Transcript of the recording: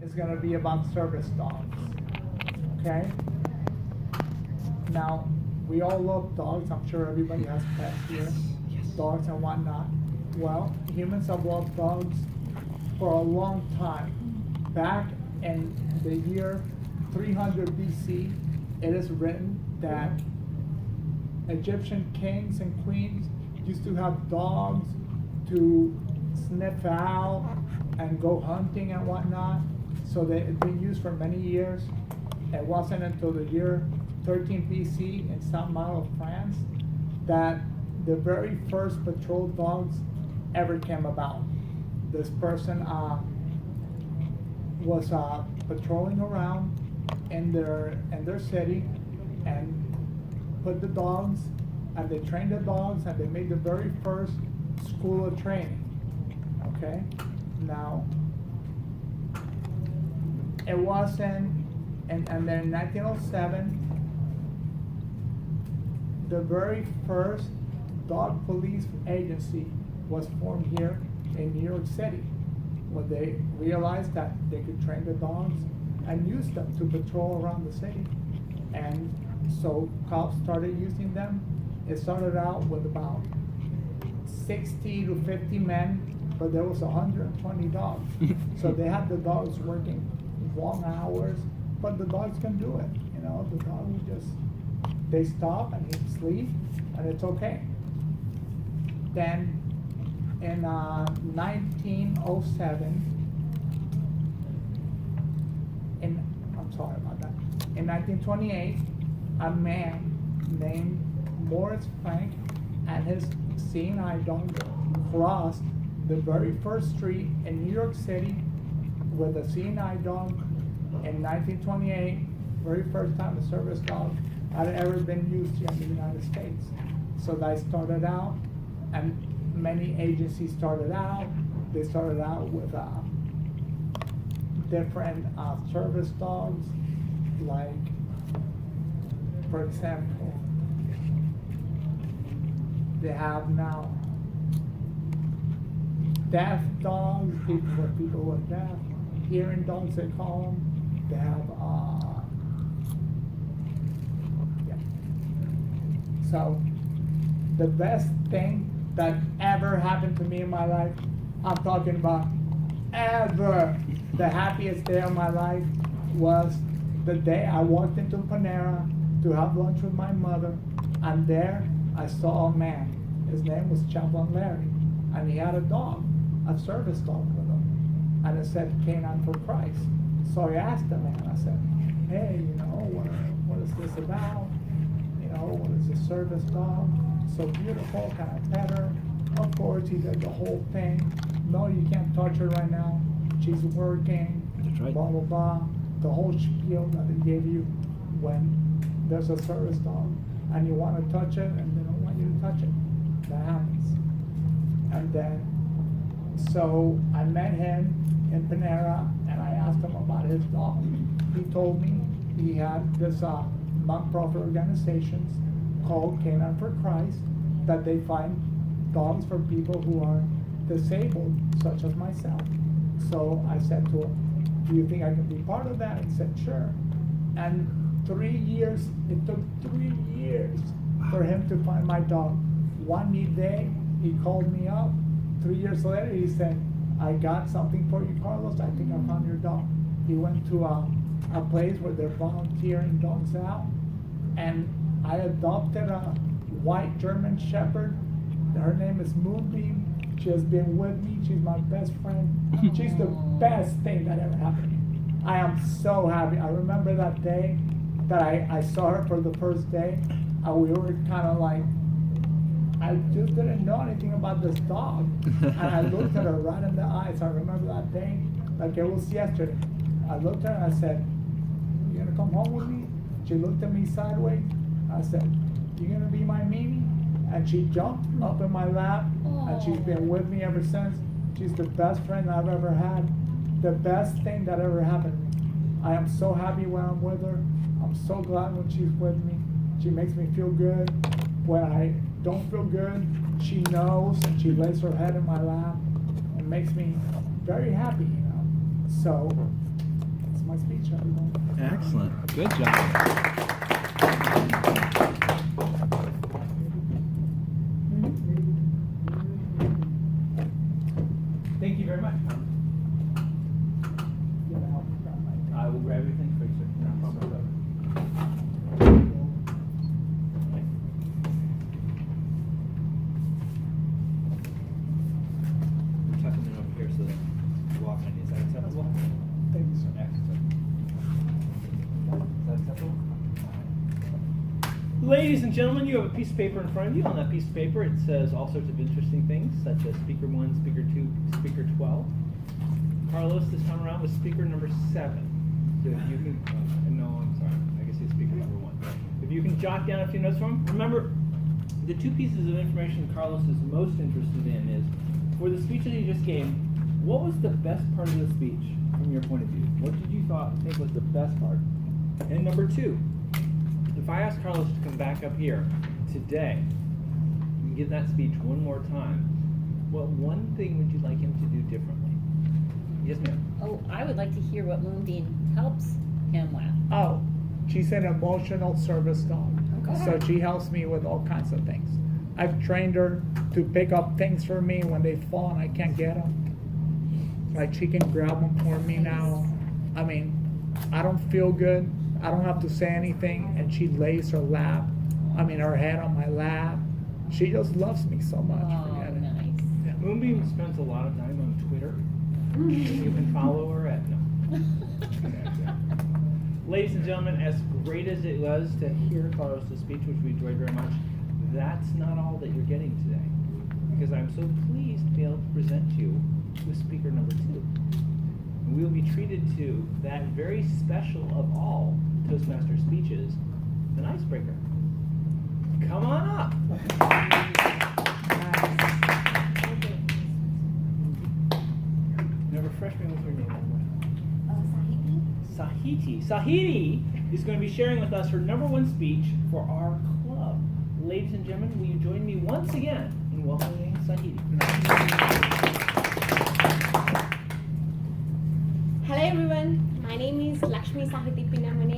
is going to be about service dogs. Okay? Now, we all love dogs. I'm sure everybody has pets here, dogs and whatnot. Well, humans have loved dogs for a long time. Back in the year 300 BC, it is written that Egyptian kings and queens used to have dogs to sniff out and go hunting and whatnot. So it's been used for many years. It wasn't until the year 13 BC in Saint-Malo, France, that the very first patrol dogs ever came about. This person was patrolling around in their city and put the dogs, and they trained the dogs, and they made the very first school of training. Okay? Now, it wasn't, and then in 1907, the very first dog police agency was formed here in New York City, when they realized that they could train the dogs and use them to patrol around the city. And so cops started using them. It started out with about 60 to 50 men, but there was 120 dogs. So they had the dogs working long hours, but the dogs can do it. You know, the dog would just, they stop and he'd sleep, and it's okay. Then in 1907, I'm sorry about that. In 1928, a man named Morris Frank and his seeing eye dog crossed the very first street in New York City with a seeing eye dog in 1928, very first time a service dog had ever been used here in the United States. So that started out, and many agencies started out. They started out with different service dogs, like, for example, they have now deaf dogs, people who are deaf, hearing dogs they call them. They have, So the best thing that ever happened to me in my life, I'm talking about ever, the happiest day of my life was the day I walked into Panera to have lunch with my mother, and there I saw a man. His name was Chaplain Larry, and he had a dog, a service dog with him, and it said Canine for Christ. So I asked the man, I said, hey, you know, what is this about? You know, what is this service dog? So beautiful, can I pet her? Of course, he did the whole thing. No, you can't touch her right now. She's working, That's right. blah, blah, blah. The whole spiel that they give you when there's a service dog and you want to touch it and they don't want you to touch it. That happens. And then, so I met him in Panera and I asked him about his dog. He told me he had this non-profit organizations called Canine for Christ, that they find dogs for people who are disabled, such as myself. So I said to him, do you think I can be part of that? He said, sure. And 3 years, it took 3 years for him to find my dog. One neat day, he called me up. 3 years later, he said, I got something for you, Carlos. I think I found your dog. He went to a place where they're volunteering dogs out, and I adopted a white German Shepherd. Her name is Moonbeam. She has been with me. She's my best friend. She's the best thing that ever happened to me. I am so happy. I remember that day that I saw her for the first day, and we were kind of like, I just didn't know anything about this dog. And I looked at her right in the eyes. I remember that day like it was yesterday. I looked at her and I said, you gonna come home with me? She looked at me sideways. I said, you gonna be my Mimi? And she jumped up in my lap, and she's been with me ever since. She's the best friend I've ever had. The best thing that ever happened to me. I am so happy when I'm with her. I'm so glad when she's with me. She makes me feel good. When I don't feel good, she knows, and she lays her head in my lap and makes me very happy, you know. So my speech, everyone. Excellent. Good job. Thank you very much, Tom. You know, grab my thing. I will grab everything for you, sir. No problem. I'm tucking it over here so that you walk on. Is that acceptable? Thank you, sir. Excellent. Is that acceptable? Ladies and gentlemen, you have a piece of paper in front of you. On that piece of paper, it says all sorts of interesting things, such as Speaker 1, Speaker 2, Speaker 12. Carlos, this time around, was Speaker number 7. So if you can, no, I'm sorry, I guess he's Speaker number 1. If you can jot down a few notes for him. Remember, the two pieces of information Carlos is most interested in is, for the speech that he just gave, what was the best part of the speech from your point of view? What did you think was the best part? And number 2, if I ask Carlos to come back up here today and give that speech one more time, what one thing would you like him to do differently? Yes, ma'am. Oh, I would like to hear what Moonbeam helps him with. Oh, she's an emotional service dog. Okay. So she helps me with all kinds of things. I've trained her to pick up things for me when they fall and I can't get them. Like she can grab them for me now. I mean, I don't feel good. I don't have to say anything and she lays her her head on my lap. She just loves me so much. Oh, Forget it. nice. Yeah. Moonbeam spends a lot of time on Twitter. You can follow her at no. Ladies and gentlemen, as great as it was to hear Carlos' speech, which we enjoyed very much, that's not all that you're getting today. Because I'm so pleased to be able to present you with speaker number 2. And we will be treated to that very special of all Toastmaster speeches, an icebreaker. Come on up. Now refresh me with your name. Sahiti. Sahiti is going to be sharing with us her number 1 speech for our club. Ladies and gentlemen, will you join me once again in welcoming Sahiti? Hello everyone, my name is Lakshmi Sahiti Pinamane.